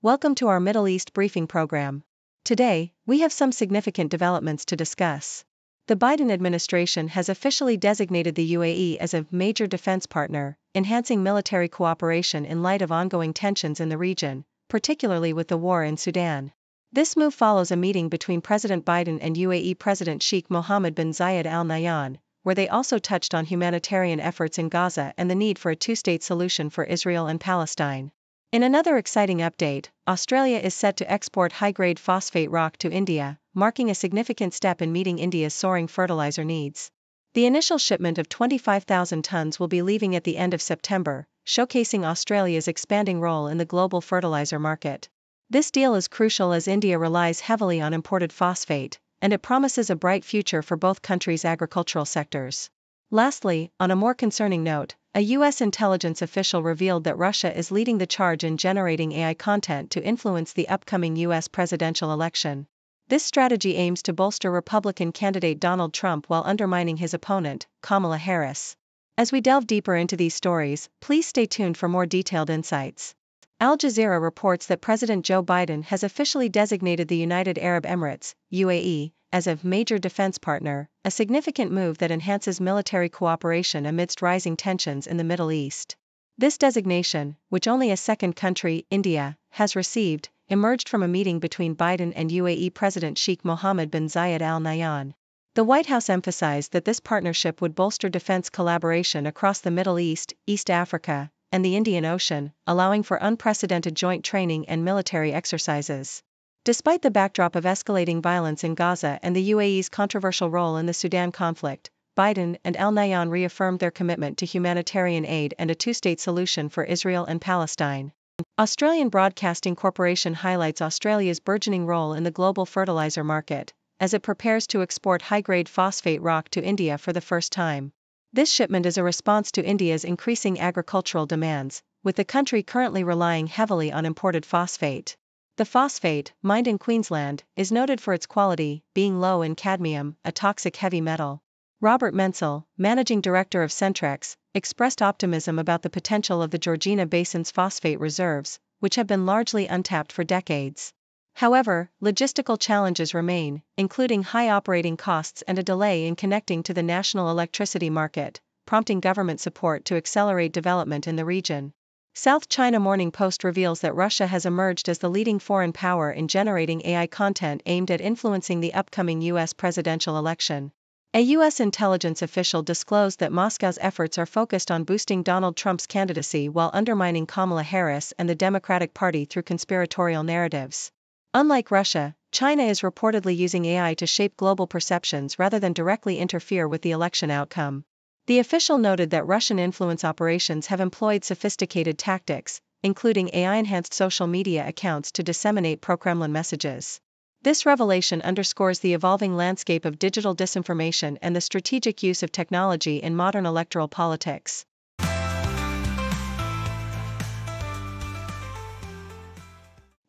Welcome to our Middle East briefing program. Today, we have some significant developments to discuss. The Biden administration has officially designated the UAE as a major defense partner, enhancing military cooperation in light of ongoing tensions in the region, particularly with the war in Sudan. This move follows a meeting between President Biden and UAE President Sheikh Mohamed bin Zayed Al Nahyan, where they also touched on humanitarian efforts in Gaza and the need for a two-state solution for Israel and Palestine. In another exciting update, Australia is set to export high-grade phosphate rock to India, marking a significant step in meeting India's soaring fertilizer needs. The initial shipment of 25,000 tons will be leaving at the end of September, showcasing Australia's expanding role in the global fertilizer market. This deal is crucial as India relies heavily on imported phosphate, and it promises a bright future for both countries' agricultural sectors. Lastly, on a more concerning note, a U.S. intelligence official revealed that Russia is leading the charge in generating AI content to influence the upcoming U.S. presidential election. This strategy aims to bolster Republican candidate Donald Trump while undermining his opponent, Kamala Harris. As we delve deeper into these stories, please stay tuned for more detailed insights. Al Jazeera reports that President Joe Biden has officially designated the United Arab Emirates, UAE, as a major defense partner, a significant move that enhances military cooperation amidst rising tensions in the Middle East. This designation, which only a second country, India, has received, emerged from a meeting between Biden and UAE President Sheikh Mohammed bin Zayed Al Nahyan. The White House emphasized that this partnership would bolster defense collaboration across the Middle East, East Africa, and the Indian Ocean, allowing for unprecedented joint training and military exercises. Despite the backdrop of escalating violence in Gaza and the UAE's controversial role in the Sudan conflict, Biden and Al Nahyan reaffirmed their commitment to humanitarian aid and a two-state solution for Israel and Palestine. Australian Broadcasting Corporation highlights Australia's burgeoning role in the global fertilizer market, as it prepares to export high-grade phosphate rock to India for the first time. This shipment is a response to India's increasing agricultural demands, with the country currently relying heavily on imported phosphate. The phosphate, mined in Queensland, is noted for its quality, being low in cadmium, a toxic heavy metal. Robert Menzel, managing director of Centrex, expressed optimism about the potential of the Georgina Basin's phosphate reserves, which have been largely untapped for decades. However, logistical challenges remain, including high operating costs and a delay in connecting to the national electricity market, prompting government support to accelerate development in the region. South China Morning Post reveals that Russia has emerged as the leading foreign power in generating AI content aimed at influencing the upcoming U.S. presidential election. A U.S. intelligence official disclosed that Moscow's efforts are focused on boosting Donald Trump's candidacy while undermining Kamala Harris and the Democratic Party through conspiratorial narratives. Unlike Russia, China is reportedly using AI to shape global perceptions rather than directly interfere with the election outcome. The official noted that Russian influence operations have employed sophisticated tactics, including AI-enhanced social media accounts to disseminate pro-Kremlin messages. This revelation underscores the evolving landscape of digital disinformation and the strategic use of technology in modern electoral politics.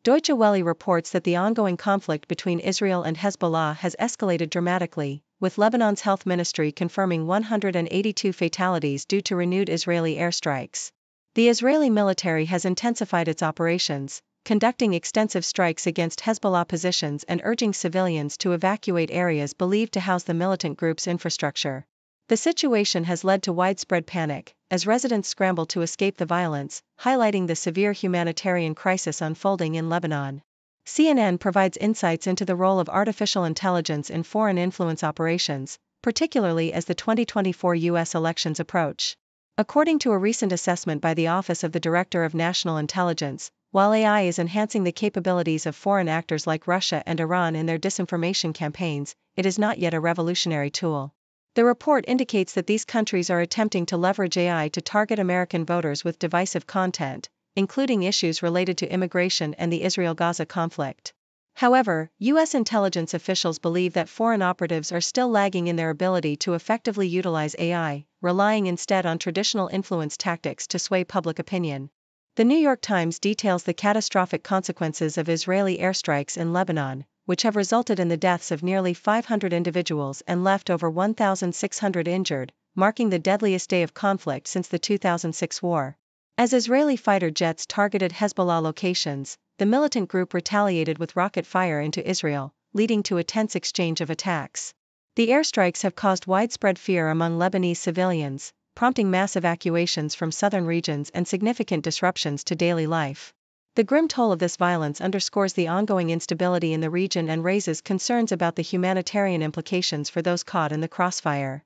Deutsche Welle reports that the ongoing conflict between Israel and Hezbollah has escalated dramatically, with Lebanon's health ministry confirming 182 fatalities due to renewed Israeli airstrikes. The Israeli military has intensified its operations, conducting extensive strikes against Hezbollah positions and urging civilians to evacuate areas believed to house the militant group's infrastructure. The situation has led to widespread panic, as residents scramble to escape the violence, highlighting the severe humanitarian crisis unfolding in Lebanon. CNN provides insights into the role of artificial intelligence in foreign influence operations, particularly as the 2024 U.S. elections approach. According to a recent assessment by the Office of the Director of National Intelligence, while AI is enhancing the capabilities of foreign actors like Russia and Iran in their disinformation campaigns, it is not yet a revolutionary tool. The report indicates that these countries are attempting to leverage AI to target American voters with divisive content, including issues related to immigration and the Israel-Gaza conflict. However, U.S. intelligence officials believe that foreign operatives are still lagging in their ability to effectively utilize AI, relying instead on traditional influence tactics to sway public opinion. The New York Times details the catastrophic consequences of Israeli airstrikes in Lebanon, which have resulted in the deaths of nearly 500 individuals and left over 1,600 injured, marking the deadliest day of conflict since the 2006 war. As Israeli fighter jets targeted Hezbollah locations, the militant group retaliated with rocket fire into Israel, leading to a tense exchange of attacks. The airstrikes have caused widespread fear among Lebanese civilians, prompting mass evacuations from southern regions and significant disruptions to daily life. The grim toll of this violence underscores the ongoing instability in the region and raises concerns about the humanitarian implications for those caught in the crossfire.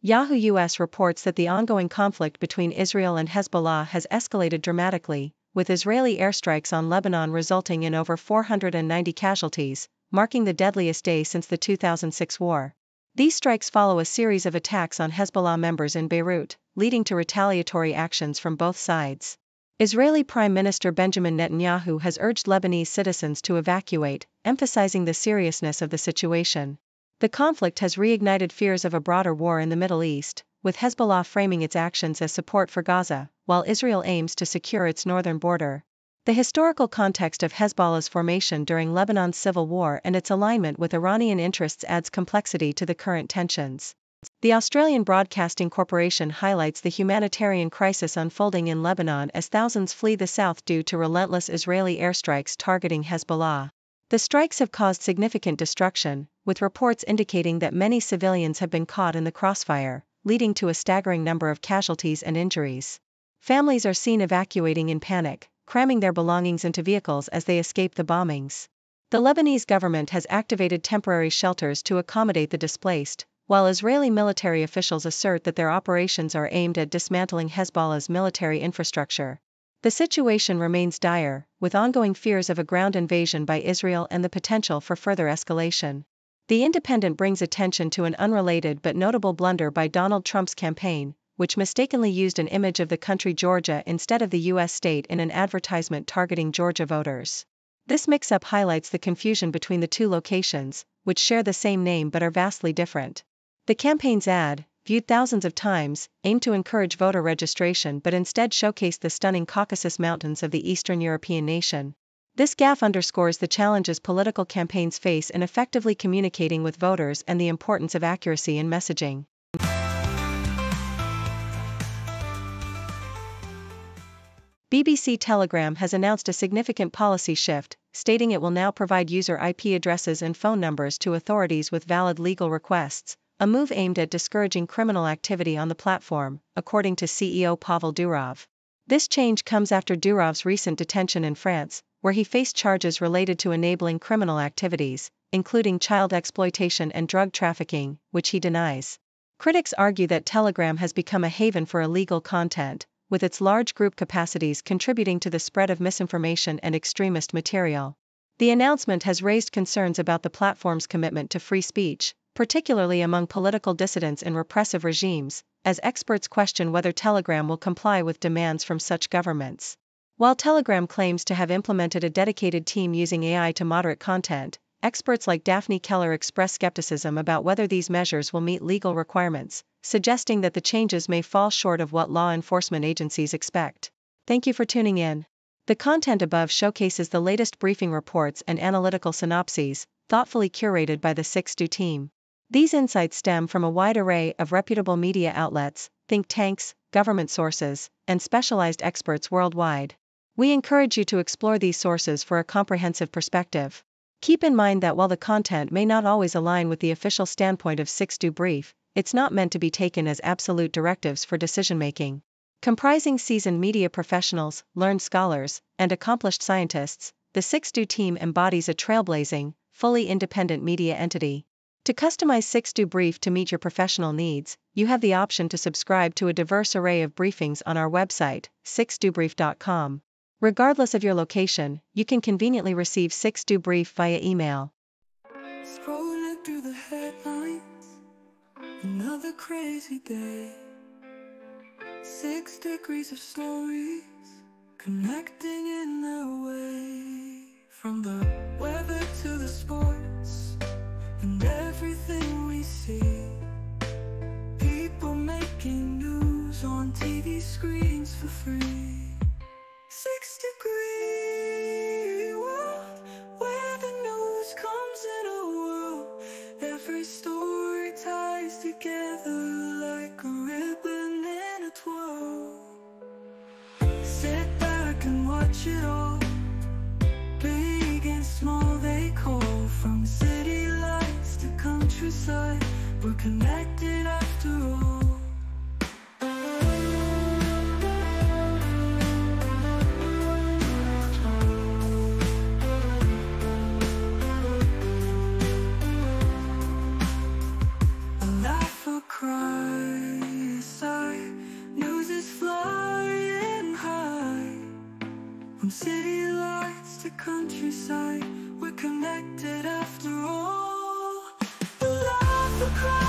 Yahoo US reports that the ongoing conflict between Israel and Hezbollah has escalated dramatically, with Israeli airstrikes on Lebanon resulting in over 490 casualties, marking the deadliest day since the 2006 war. These strikes follow a series of attacks on Hezbollah members in Beirut, leading to retaliatory actions from both sides. Israeli Prime Minister Benjamin Netanyahu has urged Lebanese citizens to evacuate, emphasizing the seriousness of the situation. The conflict has reignited fears of a broader war in the Middle East, with Hezbollah framing its actions as support for Gaza, while Israel aims to secure its northern border. The historical context of Hezbollah's formation during Lebanon's civil war and its alignment with Iranian interests adds complexity to the current tensions. The Australian Broadcasting Corporation highlights the humanitarian crisis unfolding in Lebanon as thousands flee the south due to relentless Israeli airstrikes targeting Hezbollah. The strikes have caused significant destruction, with reports indicating that many civilians have been caught in the crossfire, leading to a staggering number of casualties and injuries. Families are seen evacuating in panic, cramming their belongings into vehicles as they escape the bombings. The Lebanese government has activated temporary shelters to accommodate the displaced, while Israeli military officials assert that their operations are aimed at dismantling Hezbollah's military infrastructure. The situation remains dire, with ongoing fears of a ground invasion by Israel and the potential for further escalation. The Independent brings attention to an unrelated but notable blunder by Donald Trump's campaign, which mistakenly used an image of the country Georgia instead of the U.S. state in an advertisement targeting Georgia voters. This mix-up highlights the confusion between the two locations, which share the same name but are vastly different. The campaign's ad, viewed thousands of times, aimed to encourage voter registration but instead showcased the stunning Caucasus Mountains of the Eastern European nation. This gaffe underscores the challenges political campaigns face in effectively communicating with voters and the importance of accuracy in messaging. BBC Telegram has announced a significant policy shift, stating it will now provide user IP addresses and phone numbers to authorities with valid legal requests, a move aimed at discouraging criminal activity on the platform, according to CEO Pavel Durov. This change comes after Durov's recent detention in France, where he faced charges related to enabling criminal activities, including child exploitation and drug trafficking, which he denies. Critics argue that Telegram has become a haven for illegal content, with its large group capacities contributing to the spread of misinformation and extremist material. The announcement has raised concerns about the platform's commitment to free speech, particularly among political dissidents in repressive regimes, as experts question whether Telegram will comply with demands from such governments. While Telegram claims to have implemented a dedicated team using AI to moderate content, experts like Daphne Keller express skepticism about whether these measures will meet legal requirements, suggesting that the changes may fall short of what law enforcement agencies expect. Thank you for tuning in. The content above showcases the latest briefing reports and analytical synopses, thoughtfully curated by the 6Do team. These insights stem from a wide array of reputable media outlets, think tanks, government sources, and specialized experts worldwide. We encourage you to explore these sources for a comprehensive perspective. Keep in mind that while the content may not always align with the official standpoint of 6Do Brief, it's not meant to be taken as absolute directives for decision-making. Comprising seasoned media professionals, learned scholars, and accomplished scientists, the 6Do team embodies a trailblazing, fully independent media entity. To customize 6Do Brief to meet your professional needs, you have the option to subscribe to a diverse array of briefings on our website, 6dobrief.com. Regardless of your location, you can conveniently receive 6Do Brief via email. Scrolling through the headlines, another crazy day. 6 degrees of stories, connecting in their way. From the weather to the sports, and everything we see. People making news on TV screens for free. 6 degree world, where the news comes in a whirl. Every story ties together like a ribbon in a twirl. connected after all. A laugh, a cry, a sigh, news is flying high. From city lights to countryside, we're connected after all. A laugh, a cry,